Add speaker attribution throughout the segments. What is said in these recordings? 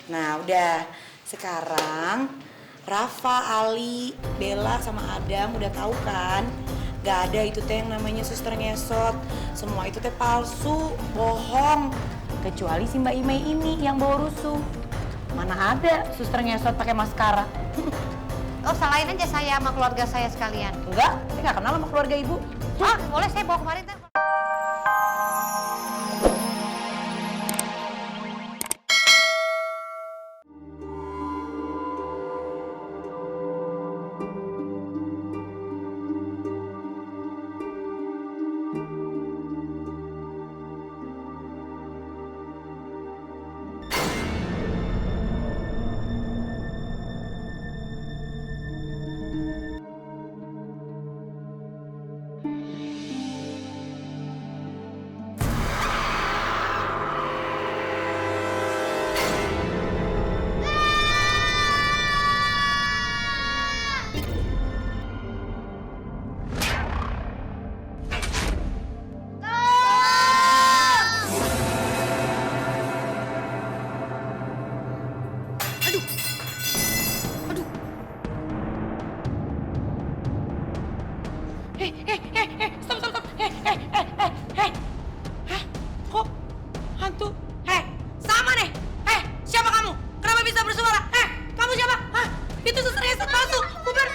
Speaker 1: Nah udah, sekarang Rafa, Ali, Bella sama Adam udah tahu kan? Gak ada itu teh yang namanya suster ngesot. Semua itu teh palsu, bohong. Kecuali si Mbak Imei ini yang bawa rusuh. Mana ada suster ngesot pakai maskara?
Speaker 2: Oh, salahin aja saya sama keluarga saya sekalian.
Speaker 1: Enggak, saya nggak kenal sama keluarga ibu.
Speaker 2: Oh, boleh saya bawa kemarin tuh.
Speaker 1: Stop. Heh. Hah? Kok hantu? Sama nih. Siapa kamu? Kenapa bisa bersuara? Kamu siapa? Hah? Itu suster ngesot palsu. Bubar.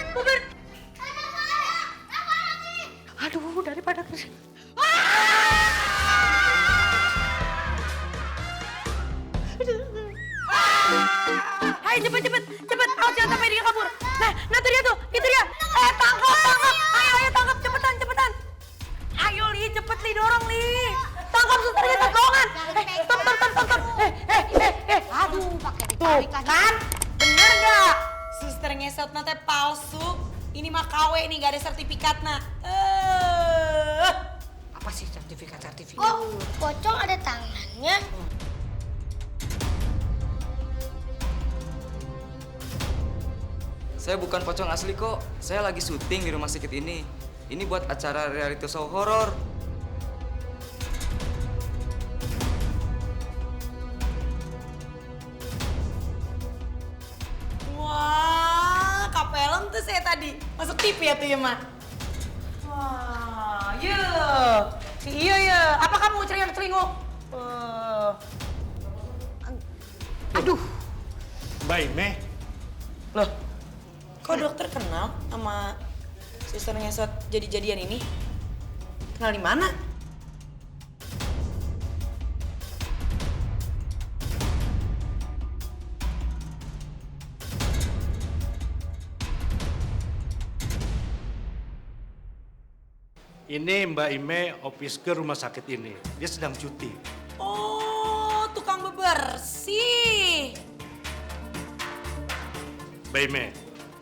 Speaker 2: Aduh, daripada
Speaker 1: Hai, cepet. Awas jangan sampai dia kabur. Nah itu dia. Tangkap. Ayo, tangkap cepetan. Ayo, Li, cepet, Li, dorong, Li. Tangkap suster ngesot bohongan. Stop.
Speaker 2: aduh, pakai
Speaker 1: Tuh,
Speaker 2: ditarik lagi.
Speaker 1: kan? Bener gak? Suster ngesot nanti palsu. Ini mah KW nih, gak ada sertifikatnya.
Speaker 2: Apa sih sertifikat?
Speaker 3: Oh, pocong ada tangannya.
Speaker 4: Saya bukan pocong asli kok. Saya lagi syuting di rumah sakit ini. Ini buat acara reality show horor.
Speaker 1: Wah, kapelem tuh saya tadi. Masuk TV ya tuh ya, Mak? Wah, iya ya. Apa kamu celinguk?
Speaker 2: Aduh,
Speaker 5: Mbak Ime,
Speaker 1: Loh, kok dokter kenal sama suster ngesot jadi-jadian ini? Kenal di mana?
Speaker 5: ini Mbak Ime office ke rumah sakit ini. Dia sedang cuti.
Speaker 1: Oh, tukang bebersih.
Speaker 5: Mbak Ime,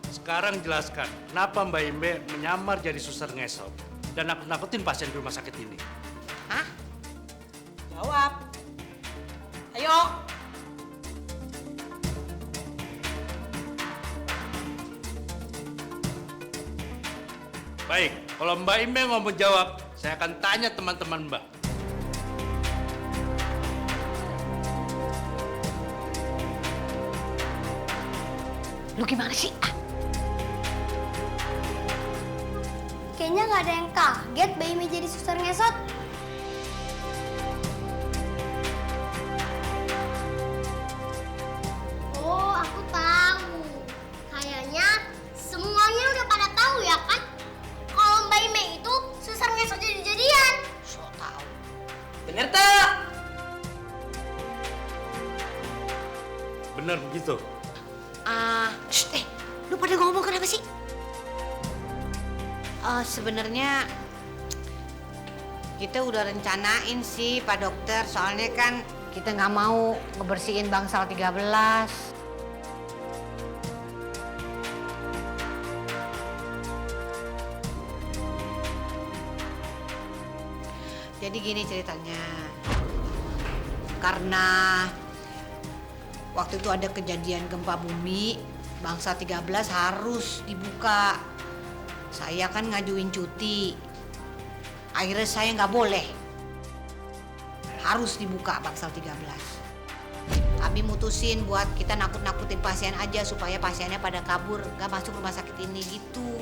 Speaker 5: sekarang jelaskan kenapa Mbak Ime menyamar jadi suster ngesot dan nakut-nakutin pasien di rumah sakit ini.
Speaker 2: hah?
Speaker 1: Jawab. Ayo.
Speaker 5: Baik, kalau Mbak Ime mau menjawab, saya akan tanya teman-teman Mbak.
Speaker 2: Lu gimana sih?
Speaker 3: Kayaknya nggak ada yang kaget Baimi jadi suster ngesot. Oh, aku tahu. Kayaknya semuanya udah pada tahu ya kan? Kalau Mbak Ime itu suster ngesot jadi-jadian.
Speaker 2: So tahu.
Speaker 1: Bener tuh.
Speaker 5: Benar begitu?
Speaker 2: Lu pada ngomong kenapa sih? Sebenarnya kita udah rencanain sih Pak Dokter, soalnya kan kita nggak mau ngebersihin bangsal 13. Jadi gini ceritanya, karena waktu itu ada kejadian gempa bumi, bangsa 13 harus dibuka. Saya kan ngajuin cuti, akhirnya saya nggak boleh. Harus dibuka bangsal 13. kami mutusin buat kita nakut-nakutin pasien aja supaya pasiennya pada kabur, gak masuk rumah sakit ini gitu.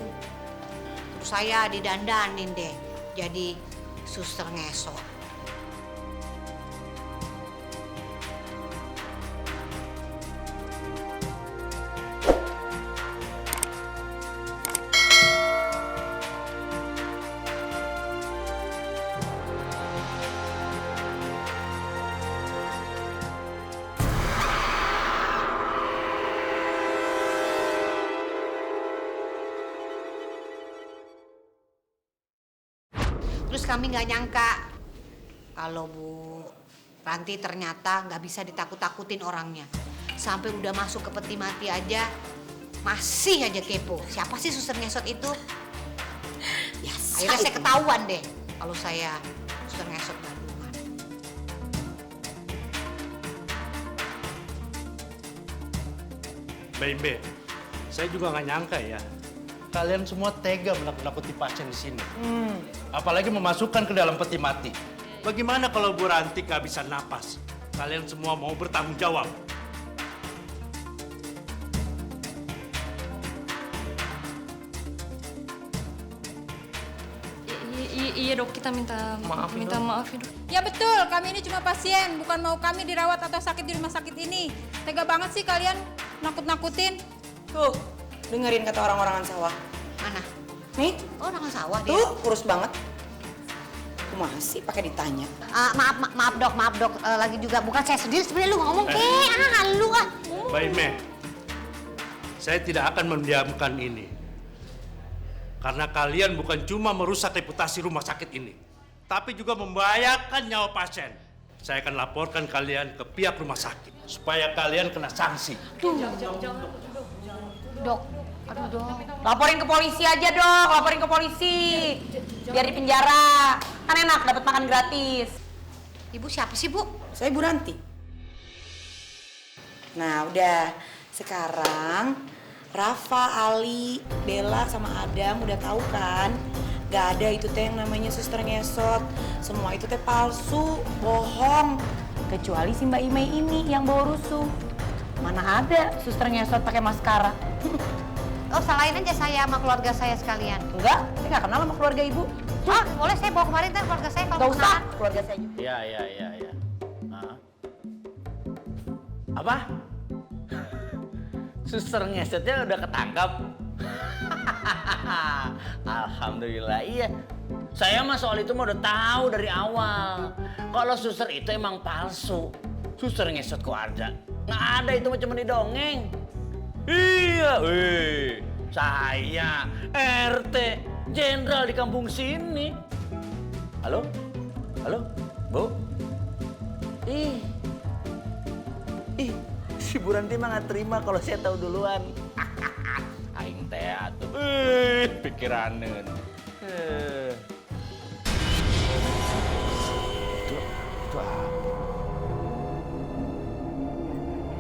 Speaker 2: Terus saya didandanin deh jadi suster ngesot. Terus kami nggak nyangka kalau Bu Ranti ternyata nggak bisa ditakut-takutin orangnya. Sampai udah masuk ke peti mati aja masih aja kepo. Siapa sih suster ngesot itu?
Speaker 1: Ya,
Speaker 2: Akhirnya saya ketahuan deh kalau saya suster ngesot gadungan.
Speaker 5: Mbak Imbe, saya juga nggak nyangka ya. Kalian semua tega menakut-nakuti pasien di sini. Apalagi memasukkan ke dalam peti mati. Bagaimana kalau Bu Ranti nggak bisa napas? Kalian semua mau bertanggung jawab.
Speaker 6: Iya dok, kita minta maaf ya dok.
Speaker 7: Ya betul, kami ini cuma pasien, bukan mau kami dirawat atau sakit di rumah sakit ini. Tega banget sih kalian nakut-nakutin.
Speaker 1: Tuh, dengerin kata orang-orangan sawah.
Speaker 2: Mana?
Speaker 1: Nih,
Speaker 2: Oh, orang sawah dia.
Speaker 1: tuh kurus banget. Kumaha sih pakai ditanya?
Speaker 2: Maaf dok, lagi juga bukan saya sendiri sebenarnya lu ngomong lu ah.
Speaker 5: Mbak Ime, saya tidak akan mendiamkan ini. Karena kalian bukan cuma merusak reputasi rumah sakit ini, tapi juga membahayakan nyawa pasien. Saya akan laporkan kalian ke pihak rumah sakit, supaya kalian kena sanksi.
Speaker 2: Dok, aduh dok.
Speaker 1: Laporin ke polisi aja dong, laporin ke polisi. Biar di penjara. Kan enak dapat makan gratis.
Speaker 2: Ibu siapa sih Bu?
Speaker 1: Saya Bu Ranti. Nah, udah. Sekarang Rafa, Ali, Bella sama Adam udah tahu kan? Gak ada itu teh yang namanya suster ngesot. Semua itu teh palsu, bohong. Kecuali si Mbak Imei ini yang bawa rusuh. Mana ada suster ngesot pakai maskara?
Speaker 2: Oh, salahin aja saya sama keluarga saya sekalian.
Speaker 1: Enggak, saya nggak kenal sama keluarga ibu.
Speaker 2: Ah, boleh saya bawa kemarin kan keluarga saya kalau
Speaker 1: Gak
Speaker 2: mau
Speaker 1: usah,
Speaker 2: kenalan.
Speaker 1: keluarga saya juga.
Speaker 8: Iya. Apa? Suster ngesetnya udah ketangkap? Alhamdulillah, iya. Saya mah soal itu mah udah tahu dari awal. Kalau suster itu emang palsu. Suster ngeset kok ada? Nggak ada, itu mah cuma didongeng. Iya, saya RT jenderal di kampung sini. Halo, Bu. Ih, si Bu Ranti mah nggak terima kalau saya tahu duluan. Aing teh atuh, pikiraneun. Itu apa?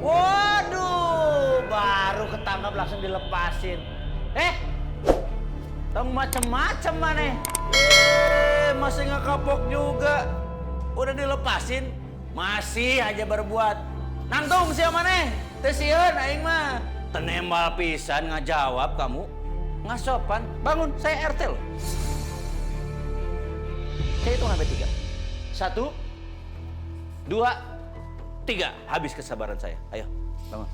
Speaker 8: Waduh, baru ketangkap langsung dilepasin. Tong macem-macem maneh. Masih nggak kapok juga. Udah dilepasin, masih aja berbuat. Nangtung siapa maneh? Teh sieun aing mah. Tenembal pisan ngajawab kamu. Nggak sopan. Bangun, saya RT loh. Saya hitung sampai 3. 1, 2, 3. Habis kesabaran saya. Ayo, bangun.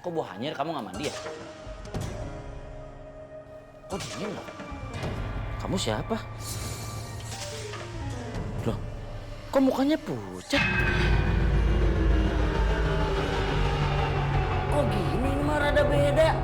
Speaker 8: Kok bau hanyir, kamu nggak mandi ya? Kok dingin loh? Kamu siapa? Loh, kok mukanya pucat? Kok gini, ini mah rada beda.